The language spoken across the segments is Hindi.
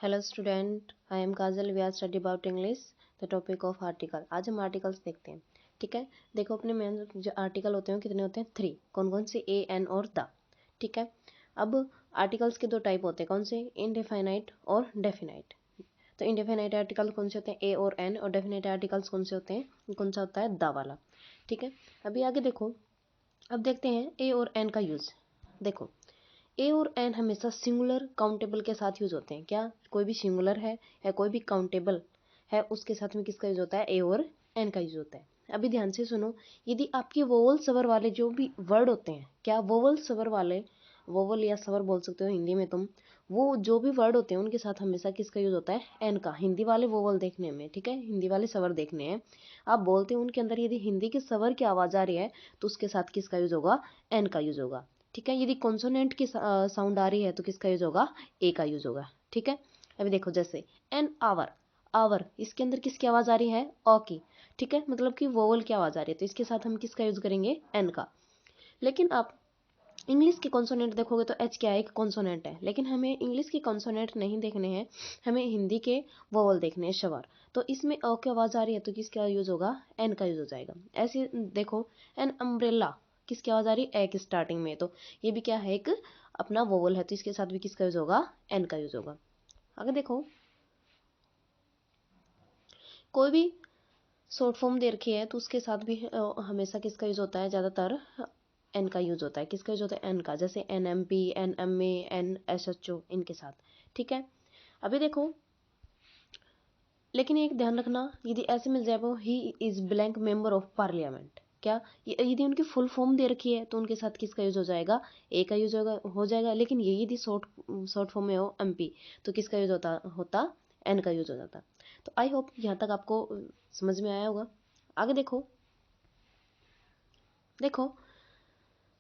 Hello student, I am Kajal. We are study about English, the topic of article. आज हम आर्टिकल्स देखते हैं। ठीक है, देखो अपने मेन जो आर्टिकल होते हैं कितने होते हैं? 3। कौन कौन से? ए, एन और द। ठीक है, अब आर्टिकल्स के 2 टाइप होते हैं। कौन से? इनडेफिनाइट और डेफिनाइट। तो इनडेफिनाइट आर्टिकल कौन से होते हैं? ए और एन। और डेफिनाइट आर्टिकल्स कौन से होते हैं? कौन सा होता है? द वाला। ठीक है, अभी आगे देखो। अब देखते हैं ए और एन का यूज। देखो, ए और एन हमेशा सिंगुलर काउंटेबल के साथ यूज होते हैं। क्या कोई भी सिंगुलर है या कोई भी काउंटेबल है उसके साथ में किसका यूज होता है? ए और एन का यूज होता है। अभी ध्यान से सुनो, यदि आपके वोवल स्वर वाले जो भी वर्ड होते हैं, क्या वोवल स्वर वाले, वोवल या स्वर बोल सकते हो हिंदी में तुम, वो जो भी वर्ड होते हैं उनके साथ हमेशा किसका यूज होता है? एन का। हिंदी वाले वोवल देखने में, ठीक है, हिंदी वाले स्वर देखने हैं, आप बोलते हैं उनके अंदर यदि हिंदी के स्वर की आवाज आ रही है तो उसके साथ किसका यूज होगा? एन का यूज होगा। ठीक है, यदि कॉन्सोनेंट की साउंड आ रही है तो किसका यूज होगा? ए का यूज होगा। ठीक है, अभी देखो जैसे एन आवर, आवर इसके अंदर किसकी आवाज आ रही है? ओ की। ठीक है, मतलब कि वोवल की आवाज आ रही है तो इसके साथ हम किसका यूज करेंगे? एन का। लेकिन आप इंग्लिश के कॉन्सोनेंट देखोगे तो एच क्या है? एक कॉन्सोनेंट है। लेकिन हमें इंग्लिश के कॉन्सोनेंट नहीं देखने हैं, हमें हिंदी के वोवल देखने हैं, स्वर। तो इसमें अ की आवाज आ रही है तो किसका यूज होगा? एन का यूज हो जाएगा। ऐसे देखो, एन अम्ब्रेला किसकी आवाज आ रही है? ए की स्टार्टिंग में, तो ये भी क्या है? एक अपना वोवल है, तो इसके साथ भी किसका यूज होगा? एन का यूज होगा। आगे देखो, कोई भी शॉर्ट फॉर्म दे रखी है तो उसके साथ भी हमेशा किसका यूज होता है? ज्यादातर एन का यूज होता है। किसका यूज होता है? एन का। जैसे N M P, N M A, N S H O, इनके साथ। ठीक है, अभी देखो, लेकिन एक ध्यान रखना, यदि ऐसे मिल जाए वो he is blank member of parliament, क्या यदि उनकी फुल फॉर्म दे रखी है तो उनके साथ किसका यूज हो जाएगा? ए का यूज हो जाएगा। लेकिन ये यदि शॉर्ट फॉर्म में हो एमपी तो किसका यूज होता होता? एन का यूज हो जाता। तो आई होप यहाँ तक आपको समझ में आया होगा। आगे देखो, देखो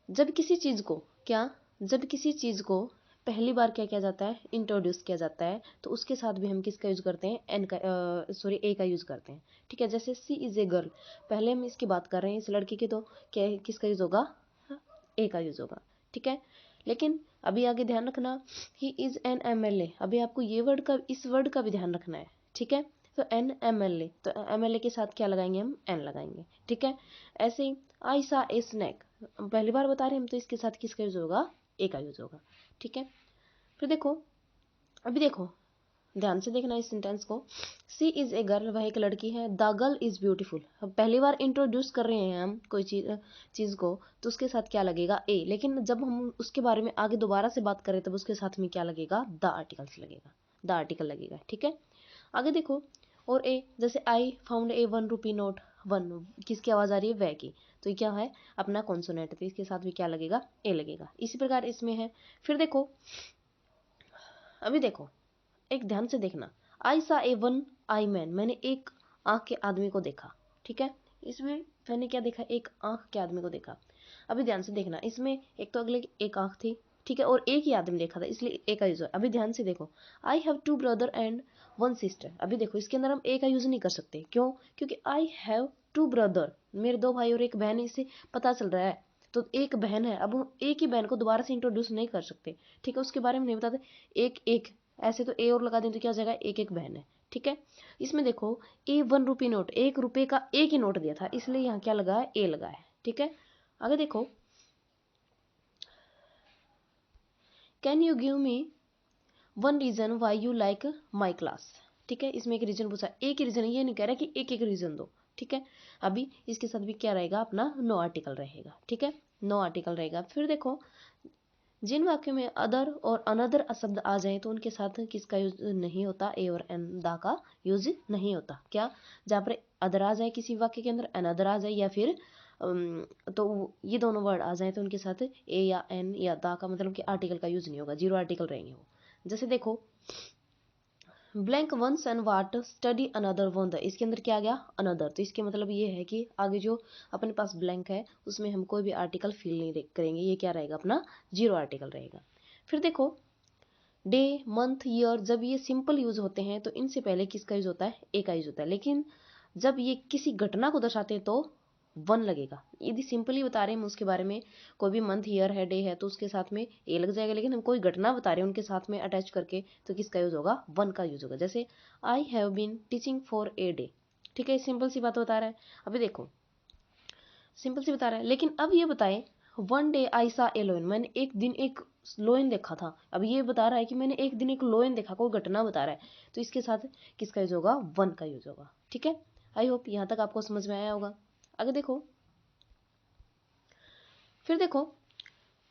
जब किसी चीज को, क्या जब किसी चीज को पहली बार क्या किया जाता है? इंट्रोड्यूस किया जाता है, तो उसके साथ भी हम किसका यूज करते हैं? एन का, सॉरी, ए का यूज करते हैं। ठीक है, जैसे सी इज ए गर्ल, पहले हम इसकी बात कर रहे हैं, इस लड़की की, तो क्या किसका यूज होगा? ए का यूज होगा। ठीक है, लेकिन अभी आगे ध्यान रखना, ही इज एन एमएलए, अभी आपको ये वर्ड का, इस वर्ड का भी ध्यान रखना है। ठीक है, तो एन एमएलए, तो एमएलए के साथ क्या लगाएंगे? हम एन लगाएंगे। ठीक है, ऐसे ही आई सा ए स्नैक, पहली बार बता रहे हैं हम, तो इसके साथ किसका यूज होगा? ए का यूज होगा। ठीक है, फिर देखो, अभी देखो, ध्यान से देखना इस सेंटेंस को। सी इज ए गर्ल, वह एक लड़की है। द गर्ल इज ब्यूटीफुल, पहली बार इंट्रोड्यूस कर रहे हैं हम कोई चीज को, तो उसके साथ क्या लगेगा? ए। लेकिन जब हम उसके बारे में आगे दोबारा से बात करें तब उसके साथ में क्या लगेगा? द आर्टिकल्स लगेगा, द आर्टिकल लगेगा। ठीक है, आगे देखो, और ए, जैसे I found a 1 rupee note, one किसकी आवाज आ रही है? वह की। तो ये क्या है? अपना कॉन्सोनेंट, तो इसके साथ भी क्या लगेगा? ए लगेगा। इसी प्रकार इसमें है। फिर देखो, अभी देखो, एक ध्यान से देखना, आई सा ए वन आई मैन, मैंने एक आंख के आदमी को देखा। ठीक है, इसमें मैंने क्या देखा? एक आंख के आदमी को देखा। अभी ध्यान से देखना, इसमें एक तो अगले की एक आंख थी, ठीक है, और एक ही आदमी देखा था, इसलिए ए का यूज है। अभी ध्यान से देखो, I have 2 brother and 1 sister, अभी देखो इसके अंदर हम ए का यूज नहीं कर सकते। क्यों? क्योंकि आई हैव 2 ब्रदर, मेरे 2 भाई और एक बहन, इससे पता चल रहा है तो एक बहन है। अब हम एक ही बहन को दोबारा से इंट्रोड्यूस नहीं कर सकते। ठीक है, उसके बारे में नहीं बताते। एक एक, ऐसे तो ए और लगा दें तो क्या हो जाएगा? एक एक बहन है। ठीक है, इसमें देखो, ए 1 रुपी नोट, 1 रुपए का एक ही नोट दिया था, इसलिए यहाँ क्या लगा है? ए लगा है। ठीक है, आगे देखो, can you give me 1 reason why you like my class. ठीक है, इसमें एक रीजन पूछा, एक ही रीजन, ये नहीं कह रहा कि एक एक रीजन दो। ठीक है, अभी इसके साथ भी क्या रहेगा? अपना नो आर्टिकल रहेगा। ठीक है, नो आर्टिकल रहेगा। फिर देखो, जिन वाक्यों में अदर और अनदर शब्द आ जाए तो उनके साथ किसका यूज नहीं होता? ए और एन, दा का यूज नहीं होता। क्या? जहाँ पर अदर आ जाए किसी वाक्य के अंदर, अनदर आ जाए, या फिर तो ये दोनों वर्ड आ जाए तो उनके साथ ए या एन या दा का, मतलब कि आर्टिकल का यूज नहीं होगा, जीरो आर्टिकल रहेंगे वो। जैसे देखो, blank once and what study another one the, इसके अंदर क्या आ गया? अनदर, तो इसके मतलब ये है कि आगे जो अपने पास ब्लैंक है उसमें हम कोई भी आर्टिकल फिल नहीं करेंगे, ये क्या रहेगा? अपना जीरो आर्टिकल रहेगा। फिर देखो, डे, मंथ, ईयर, जब ये सिंपल यूज होते हैं तो इनसे पहले किसका यूज होता है? ए का यूज होता है। लेकिन जब ये किसी घटना को दर्शाते हैं तो वन लगेगा। यदि सिंपली बता रहे हैं हम उसके बारे में, कोई भी मंथ, ईयर है, डे है, तो उसके साथ में ए लग जाएगा। लेकिन हम कोई घटना बता रहे हैं उनके साथ में अटैच करके, तो किसका यूज होगा? वन का यूज होगा। जैसे I have been teaching for a day, ठीक है, सिंपल सी बात बता रहा है। अभी देखो सिंपल सी बता रहा है, लेकिन अब ये बताए वन डे आई सा ए लोयन, मैंने एक दिन एक लोयन देखा था। अब ये बता रहा है कि मैंने एक दिन एक लोयन देखा, कोई घटना बता रहा है, तो इसके साथ किसका यूज होगा? वन का यूज होगा। ठीक है, आई होप यहाँ तक आपको समझ में आया होगा। आगे देखो, फिर देखो,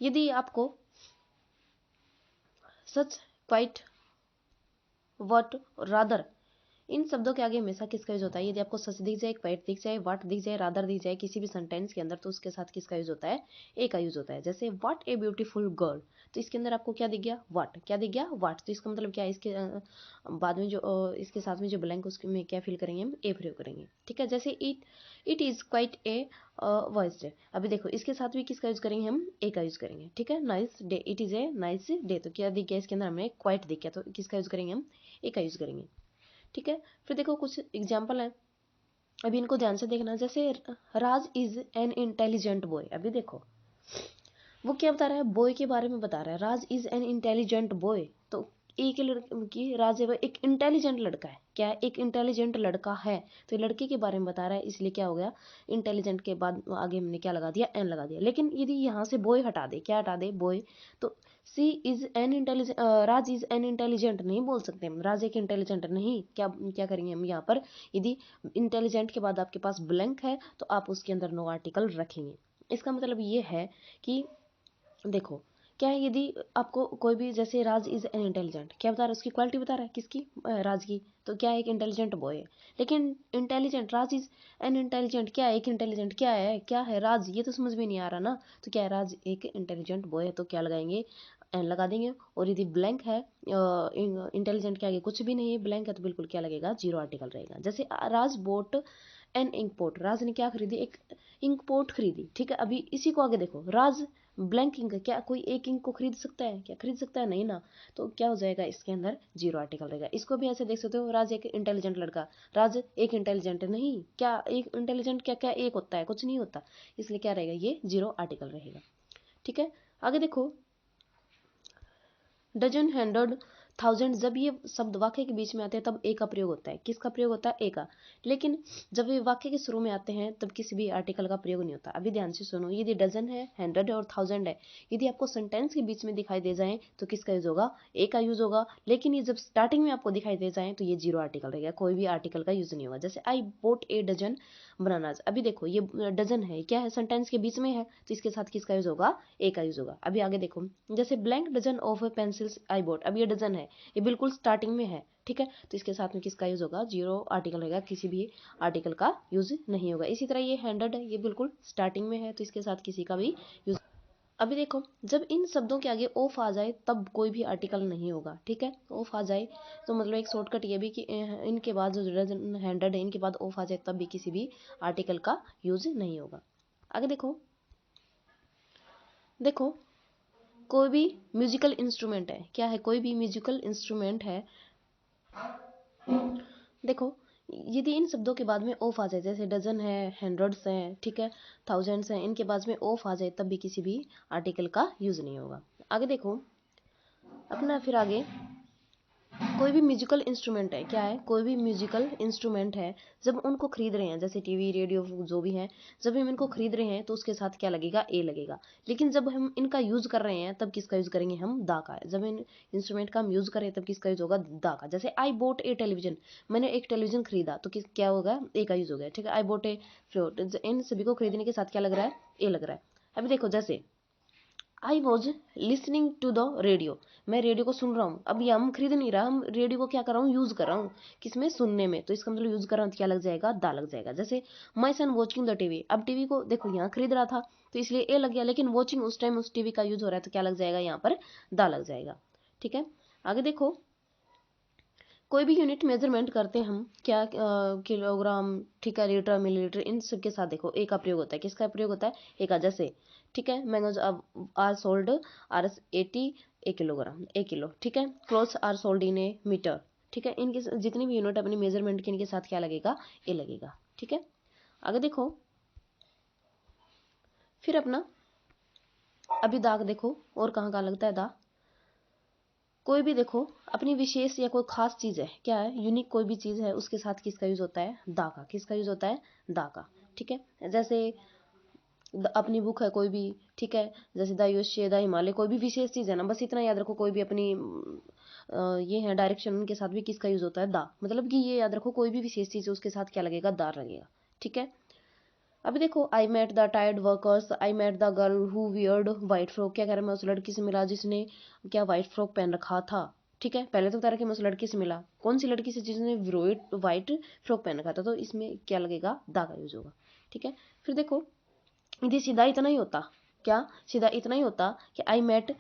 यदि आपको सच, क्वाइट, वट, रादर, इन शब्दों के आगे हमेशा किसका यूज होता है? यदि आपको सच दिख जाए, क्वाइट दिख जाए, व्हाट दिख जाए, रादर दिख जाए किसी भी सेंटेंस के अंदर, तो उसके साथ किसका यूज होता है? ए का यूज होता है। जैसे व्हाट ए ब्यूटीफुल गर्ल, तो इसके अंदर आपको क्या दिख गया? व्हाट। क्या दिख गया? व्हाट। तो इसका मतलब क्या है? इसके बाद में जो इसके साथ में जो ब्लैंक, उसके में क्या फिल करेंगे हम? ए प्रयोग करेंगे। ठीक है, जैसे it is quite a voice day, अभी देखो इसके साथ भी किसका यूज करेंगे हम? ए का यूज करेंगे। ठीक है, nice day, it is a nice day, तो क्या दिख गया इसके अंदर? हमें क्वाइट दिख गया, तो किसका यूज करेंगे हम? ए का यूज करेंगे। ठीक है, फिर देखो कुछ एग्जाम्पल है, अभी इनको ध्यान से देखना। जैसे राज इज एन इंटेलिजेंट बॉय, अभी देखो वो क्या बता रहा है? बॉय के बारे में बता रहा है। राज इज एन इंटेलिजेंट बॉय, तो एक लड़की राज है, वो एक इंटेलिजेंट लड़का है। क्या है? एक इंटेलिजेंट लड़का है, तो लड़के के बारे में बता रहा है, इसलिए क्या हो गया? इंटेलिजेंट के बाद आगे हमने क्या लगा दिया? एन लगा दिया। लेकिन यदि यहाँ से बॉय हटा दे, क्या हटा दे? बॉय, तो she is an intelligent, Raj is an intelligent नहीं बोल सकते हम। राज एक इंटेलिजेंट नहीं, क्या क्या करेंगे हम यहाँ पर? यदि इंटेलिजेंट के बाद आपके पास ब्लैंक है, तो आप उसके अंदर नो आर्टिकल रखेंगे। इसका मतलब ये है कि देखो क्या है, यदि आपको कोई भी, जैसे राज इज एन इंटेलिजेंट, क्या बता रहा है? उसकी क्वालिटी बता रहा है, किसकी? राज की। तो क्या है? एक इंटेलिजेंट बॉय है। लेकिन intelligent, Raj is an intelligent, क्या है? एक इंटेलिजेंट, क्या है? क्या है? राज, ये तो समझ में नहीं आ रहा ना। तो क्या है? राज एक इंटेलिजेंट बॉय है, तो क्या लगाएंगे? एन लगा देंगे। और यदि ब्लैंक है, इंटेलिजेंट के आगे कुछ भी नहीं है, ब्लैंक है, तो बिल्कुल क्या लगेगा? जीरो आर्टिकल रहेगा। जैसे राज बोट एन इंक पोट, राज ने क्या खरीदी? एक इंक पोट खरीदी। ठीक है, अभी इसी को आगे देखो, राज ब्लैंक इंक, क्या कोई एक इंक को खरीद सकता है? क्या खरीद सकता है? नहीं ना। तो क्या हो जाएगा? इसके अंदर जीरो आर्टिकल रहेगा। इसको भी ऐसे देख सकते हो, राज एक इंटेलिजेंट लड़का, राज एक इंटेलिजेंट नहीं, क्या एक इंटेलिजेंट, क्या क्या एक होता है? कुछ नहीं होता, इसलिए क्या रहेगा? ये जीरो आर्टिकल रहेगा। ठीक है, आगे देखो, डजन, हंड्रेड, थाउजेंड, जब ये शब्द वाक्य के बीच में आते हैं तब ए का प्रयोग होता है। किसका प्रयोग होता है? ए का। लेकिन जब ये वाक्य के शुरू में आते हैं तब किसी भी आर्टिकल का प्रयोग नहीं होता। अभी ध्यान से सुनो, यदि डजन है, हंड्रेड है और थाउजेंड है, यदि आपको सेंटेंस के बीच में दिखाई दे जाए तो किसका यूज होगा? ए का यूज होगा। लेकिन ये जब स्टार्टिंग में आपको दिखाई दे जाए तो ये जीरो आर्टिकल रहेगा, कोई भी आर्टिकल का यूज नहीं होगा। जैसे I boat A dozen bananas, अभी देखो ये डजन है, क्या है? सेंटेंस के बीच में है, तो इसके साथ किसका यूज होगा? ए का यूज होगा। अभी आगे देखो, जैसे blank dozen of pencils I bought, अब ये डजन है, ये बिल्कुल स्टार्टिंग में है। ठीक है, तो इसके साथ में किसका यूज होगा? जीरो आर्टिकल रहेगा, किसी भी आर्टिकल का यूज नहीं होगा। इसी तरह ये हंड्रेड है, ये बिल्कुल स्टार्टिंग में है, तो इसके साथ किसी का भी यूज। अभी देखो, जब इन शब्दों के आगे ऑफ आ जाए तब कोई भी आर्टिकल नहीं होगा। ठीक है, ऑफ आ जाए तो मतलब एक शॉर्टकट ये भी कि इनके बाद जो डजन, हंड्रेड है, इनके बाद ऑफ आ जाए तब भी किसी भी आर्टिकल का यूज नहीं होगा। आगे देखो, देखो कोई भी म्यूजिकल इंस्ट्रूमेंट है, क्या है? कोई भी म्यूजिकल इंस्ट्रूमेंट है, देखो यदि इन शब्दों के बाद में ऑफ आ जाए, जैसे डजन है, हंड्रेड्स हैं, ठीक है, थाउजेंड्स हैं, इनके बाद में ऑफ आ जाए तब भी किसी भी आर्टिकल का यूज नहीं होगा। आगे देखो अपना, फिर आगे कोई भी म्यूजिकल इंस्ट्रूमेंट है, क्या है? कोई भी म्यूजिकल इंस्ट्रूमेंट है, जब उनको खरीद रहे हैं, जैसे टीवी, रेडियो, जो भी है, जब हम इनको खरीद रहे हैं तो उसके साथ क्या लगेगा? ए लगेगा। लेकिन जब हम इनका यूज कर रहे हैं तब किसका यूज करेंगे हम? दा का। जब इन इंस्ट्रूमेंट का हम यूज करें तब किसका यूज होगा? दा का। जैसे आई बोट ए टेलीविजन, मैंने एक टेलीविजन खरीदा, तो किस क्या होगा? ए का यूज हो गया। ठीक है, आई बोट ए फ्लोट, इन सभी को खरीदने के साथ क्या लग रहा है? ए लग रहा है। अभी देखो, जैसे I was listening to the radio, मैं रेडियो को सुन रहा हूँ। अब ये हम खरीद नहीं रहा, हम रेडियो को क्या कर रहा हूँ? यूज कर रहा हूँ, किसमें? सुनने में, तो इसका मतलब यूज कर रहा हूँ, तो क्या लग जाएगा? दा लग जाएगा। जैसे माई सन वॉचिंग द टीवी, अब टीवी को देखो यहाँ खरीद रहा था तो इसलिए ए लग गया, लेकिन वॉचिंग उस टाइम उस टीवी का यूज हो रहा है, तो क्या लग जाएगा? यहाँ पर दा लग जाएगा। ठीक है, आगे देखो, कोई भी यूनिट मेजरमेंट करते हैं हम, क्या किलोग्राम, ठीक है, लीटर, मिलीलीटर, इन सब के साथ देखो ए का प्रयोग होता है। किसका प्रयोग होता है? ए का। जैसे ठीक है, mangoes are sold are 80 a kilogram, a kilo. ठीक है, clothes are sold in a metre. ठीक है, इनके जितनी भी यूनिट अपनी मेजरमेंट के, इनके साथ क्या लगेगा? ए लगेगा। ठीक है, आगे देखो, फिर अपना अभी दाग देखो और कहाँ लगता है दा। कोई भी देखो अपनी विशेष या कोई खास चीज है, क्या है, यूनिक कोई भी चीज है, उसके साथ किसका यूज होता है, दा का। किसका यूज होता है, दा का। ठीक है, जैसे अपनी बुक है कोई भी, ठीक है, जैसे द यूएसए, द हिमालय, कोई भी विशेष चीज है ना, बस इतना याद रखो। कोई भी अपनी ये है डायरेक्शन, उनके साथ भी किसका यूज होता है, दा। मतलब कि ये याद रखो, कोई भी विशेष चीज है उसके साथ क्या लगेगा, दा लगेगा। ठीक है, अभी देखो I met the tired workers, I met the girl who weared white frock. क्या कह रहा है, मैं उस लड़की से मिला जिसने क्या व्हाइट फ्रॉक पहन रखा था। ठीक है, पहले तो बता रहा कि मैं उस लड़की से मिला, कौन सी लड़की से, जिसने व्हाइट फ्रॉक पहन रखा था, तो इसमें क्या लगेगा, दा का यूज होगा। ठीक है, फिर देखो यदि सीधा इतना ही होता, क्या सीधा इतना ही होता कि आई मेट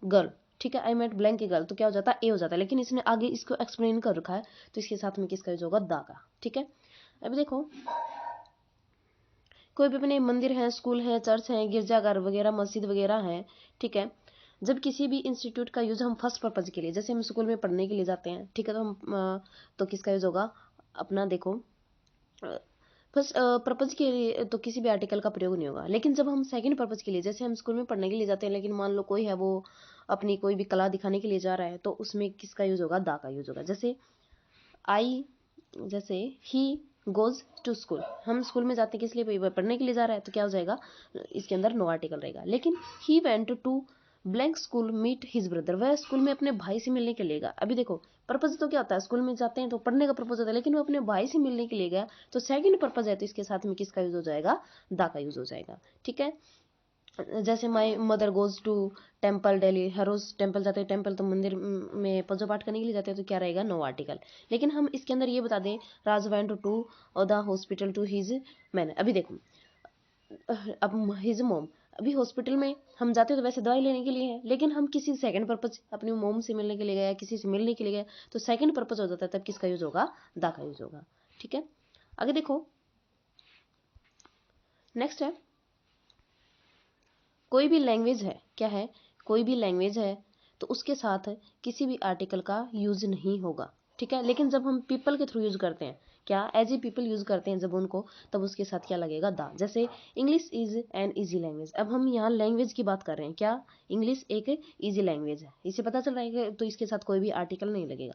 गर्ल, ठीक है, आई मेट ब्लैंक की गर्ल, तो क्या हो जाता, ए हो जाता। लेकिन इसने आगे इसको एक्सप्लेन कर रखा है, तो इसके साथ में किसका यूज होगा, दा का। ठीक है, अभी देखो कोई भी अपने मंदिर है, स्कूल है, चर्च है, गिरजाघर वगैरह, मस्जिद वगैरह है। ठीक है, जब किसी भी इंस्टीट्यूट का यूज हम फर्स्ट पर्पज के लिए, जैसे हम स्कूल में पढ़ने के लिए जाते हैं, ठीक है, तो हम तो किसका यूज होगा, अपना देखो फर्स्ट पर्पज के लिए तो किसी भी आर्टिकल का प्रयोग नहीं होगा। लेकिन जब हम सेकंड पर्पज के लिए, जैसे हम स्कूल में पढ़ने के लिए जाते हैं, लेकिन मान लो कोई है वो अपनी कोई भी कला दिखाने के लिए जा रहा है, तो उसमें किसका यूज होगा, दा का यूज होगा। जैसे आई, जैसे ही गोज टू स्कूल, हम स्कूल में जाते हैं किस लिए, पढ़ने के लिए जा रहा है, तो क्या हो जाएगा, इसके अंदर नो आर्टिकल रहेगा। लेकिन he went to blank school meet his brother, वह स्कूल में अपने भाई से मिलने के लिए गया। अभी देखो पर्पज तो क्या होता है, स्कूल में जाते हैं तो पढ़ने का पर्पज होता है, लेकिन वो अपने भाई से मिलने के लिए गया, तो सेकंड पर्पज है, तो इसके साथ में किसका यूज हो जाएगा, दा का यूज हो जाएगा। ठीक है, जैसे my mother goes to temple daily, हर रोज टेम्पल जाते हैं, टेम्पल तो मंदिर में पूजा पाठ करने के लिए जाते हैं, तो क्या रहेगा, नो आर्टिकल। लेकिन हम इसके अंदर ये बता दें, Raj went to the hospital to his man. अभी देखो अब हिज मोम, अभी हॉस्पिटल में हम जाते हैं तो वैसे दवाई लेने के लिए है, लेकिन हम किसी सेकंड पर्पज अपनी मोम से मिलने के लिए गए, किसी से मिलने के लिए गए, तो सेकंड पर्पज हो जाता है, तब किसका यूज होगा, दा का यूज होगा। ठीक है, आगे देखो नेक्स्ट है, कोई भी लैंग्वेज है, क्या है, कोई भी लैंग्वेज है, तो उसके साथ किसी भी आर्टिकल का यूज नहीं होगा। ठीक है, लेकिन जब हम पीपल के थ्रू यूज करते हैं, क्या एज ए पीपल यूज करते हैं जब उनको, तब उसके साथ क्या लगेगा, दा। जैसे English is an easy language, अब हम यहाँ लैंग्वेज की बात कर रहे हैं, क्या इंग्लिश एक इजी लैंग्वेज है, इसे पता चल रहा है, तो इसके साथ कोई भी आर्टिकल नहीं लगेगा।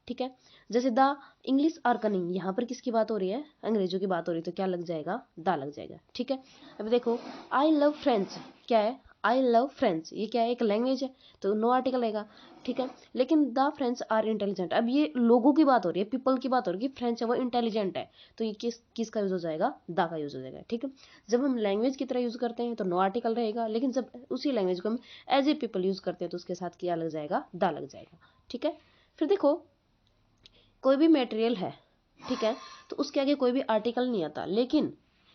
ठीक है, जैसे द इंग्लिश आर कनिंग, यहाँ पर किसकी बात हो रही है, अंग्रेजों की बात हो रही है, तो क्या लग जाएगा, दा लग जाएगा। ठीक है, अब देखो आई लव फ्रेंच, क्या है, आई लव फ्रेंच, ये क्या है, एक लैंग्वेज है, तो नो आर्टिकल रहेगा। ठीक है, लेकिन द फ्रेंच आर इंटेलिजेंट, अब ये लोगों की बात हो रही है, पीपल की बात हो रही है, फ्रेंच है वो इंटेलिजेंट है, तो ये किसका यूज हो जाएगा, दा का यूज हो जाएगा। ठीक है, जब हम लैंग्वेज की तरह यूज करते हैं तो नो आर्टिकल रहेगा, लेकिन जब उसी लैंग्वेज को हम एज ए पीपल यूज करते हैं, तो उसके साथ क्या लग जाएगा, दा लग जाएगा। ठीक है, फिर देखो कोई भी मटेरियल है, ठीक है, तो उसके आगे कोई भी आर्टिकल नहीं आता, लेकिन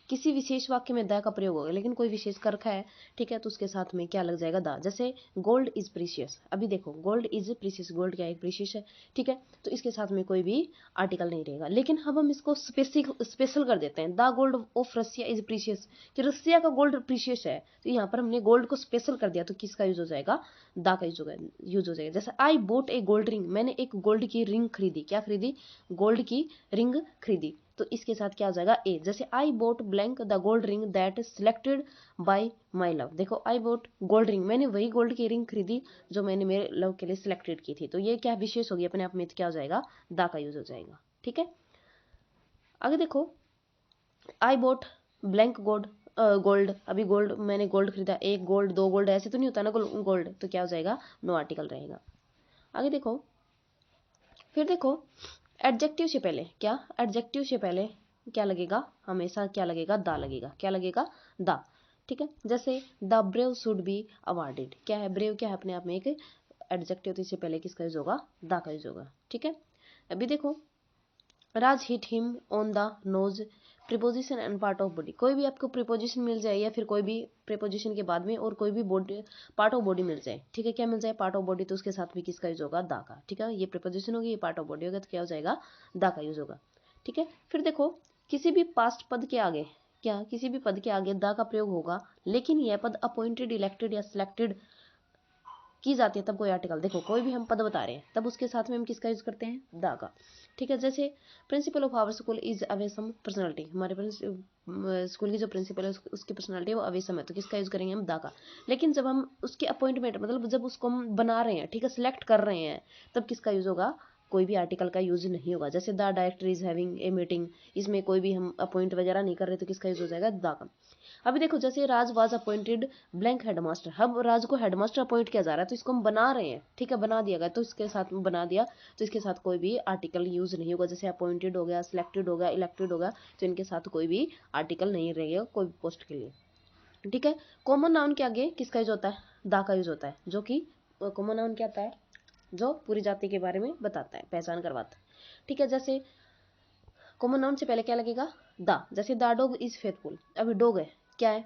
किसी विशेष वाक्य में द का प्रयोग होगा, लेकिन कोई विशेष कर्क है, ठीक है, तो उसके साथ में क्या लग जाएगा, द। जैसे गोल्ड इज प्रीशियस, अभी देखो गोल्ड इज प्रीशियस, गोल्ड क्या है, प्रीशियस है। ठीक है, तो इसके साथ में कोई भी आर्टिकल नहीं रहेगा, लेकिन हम इसको स्पेशल कर देते हैं, the gold of Russia is precious, कि रसिया का गोल्ड प्रीशियस है, तो यहाँ पर हमने गोल्ड को स्पेशल कर दिया, तो किसका यूज हो जाएगा, दा का यूज हो जाएगा। जैसे I boat A gold ring, मैंने एक गोल्ड की रिंग खरीदी, क्या खरीदी, गोल्ड की रिंग खरीदी, तो इसके साथ क्या हो जाएगा, ए। जैसे I bought blank the gold ring that selected by my love, देखो आई बोट गोल्ड रिंग, मैंने वही गोल्ड की रिंग खरीदी जो मैंने मेरे लव के लिए सिलेक्टेड की थी, तो ये क्या विशेष होगी अपने आप में, तो क्या हो जाएगा, दा का यूज हो जाएगा। ठीक है, आगे देखो आई बोट ब्लैंक गोल्ड, अभी गोल्ड मैंने गोल्ड खरीदा, एक गोल्ड दो गोल्ड ऐसे तो नहीं होता ना, गोल्ड, तो क्या हो जाएगा, नो आर्टिकल रहेगा। आगे देखो, फिर देखो एडजेक्टिव से पहले, क्या एडजेक्टिव से पहले क्या लगेगा, हमेशा क्या लगेगा, दा लगेगा, क्या लगेगा, दा। ठीक है, जैसे the brave should be awarded, क्या है, ब्रेव क्या है, अपने आप में एक एडजेक्टिव, तो इससे पहले किसका यूज होगा, दा का यूज होगा। ठीक है, अभी देखो Raj hit him on the nose, preposition and part of body, कोई भी आपको प्रीपोजिशन मिल जाए, या फिर कोई भी प्रीपोजिशन के बाद में और कोई भी बॉडी पार्ट ऑफ बॉडी मिल जाए, ठीक है, क्या मिल जाए, पार्ट ऑफ बॉडी, तो उसके साथ भी किसका यूज होगा, दा का। ठीक है, ये प्रीपोजिशन होगी, ये पार्ट ऑफ बॉडी होगा, तो क्या हो जाएगा, दा का यूज होगा। ठीक है, फिर देखो किसी भी पास्ट पद के आगे, क्या किसी भी पद के आगे दा का प्रयोग होगा, लेकिन यह पद अपॉइंटेड, इलेक्टेड या सिलेक्टेड की जाती है तब कोई आर्टिकल, देखो कोई भी हम पद बता रहे हैं तब उसके साथ में हम किसका यूज करते हैं, द का। ठीक है, जैसे principal of our school is awesome personality, हमारे स्कूल की जो प्रिंसिपल है उसकी पर्सनालिटी वो अवेसम है, तो किसका यूज करेंगे हम, द का। लेकिन जब हम उसकी अपॉइंटमेंट मतलब जब उसको हम बना रहे हैं, ठीक है, सिलेक्ट कर रहे हैं, तब किसका यूज होगा, कोई भी आर्टिकल का यूज नहीं होगा। जैसे the director is having a meeting, इसमें कोई भी हम अपॉइंट वगैरह नहीं कर रहे तो किसका यूज हो जाएगा, द का। अभी देखो जैसे राज वाज अपॉइंटेड ब्लैंक हेडमास्टर, अब राज को हेडमास्टर अपॉइंट किया जा रहा है तो इसको हम बना रहे हैं, ठीक है, बना दिया गया तो इसके साथ में बना दिया, तो इसके साथ कोई भी आर्टिकल यूज नहीं होगा। जैसे अपॉइंटेड हो गया, सिलेक्टेड हो गया, इलेक्टेड हो गया, तो इनके साथ कोई भी आर्टिकल नहीं रहेगा कोई पोस्ट के लिए। ठीक है, कॉमन नाउन के आगे किसका यूज होता है, दा का यूज होता है, जो कि कॉमन नाउन क्या आता है, जो पूरी जाति के बारे में बताता है, पहचान करवाता है। ठीक है, जैसे कॉमन नाउन से पहले क्या लगेगा, दा, जैसे द डॉग इज फेथफुल, अभी डॉग है क्या है,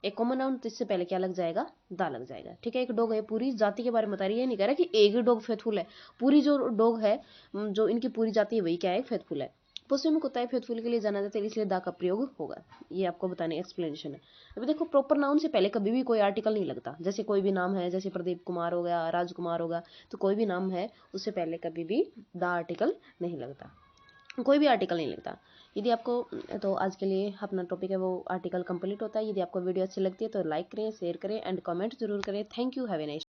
एक कॉमन नाउन, तो इससे पहले क्या लग जाएगा, दा लग जाएगा। ठीक है, एक डॉग है, पूरी जाति के बारे में बता रही है, ये नहीं कह रहा कि एक ही डॉग फेथफुल है, पूरी जो डॉग है जो इनकी पूरी जाति है वही क्या है, फेथफुल है। पशु कुत्ता है फेथफुल के लिए जाना जाता है, इसलिए दा का प्रयोग होगा, ये आपको बताने एक्सप्लेनेशन है। अभी देखो प्रॉपर नाउन से पहले कभी भी कोई आर्टिकल नहीं लगता, जैसे कोई भी नाम है, जैसे प्रदीप कुमार हो गया, राजकुमार होगा, तो कोई भी नाम है उससे पहले कभी भी दा आर्टिकल नहीं लगता, कोई भी आर्टिकल नहीं लगता। यदि आपको, तो आज के लिए अपना टॉपिक है वो आर्टिकल कंप्लीट होता है। यदि आपको वीडियो अच्छी लगती है तो लाइक करें, शेयर करें एंड कमेंट जरूर करें। Thank you, have a nice.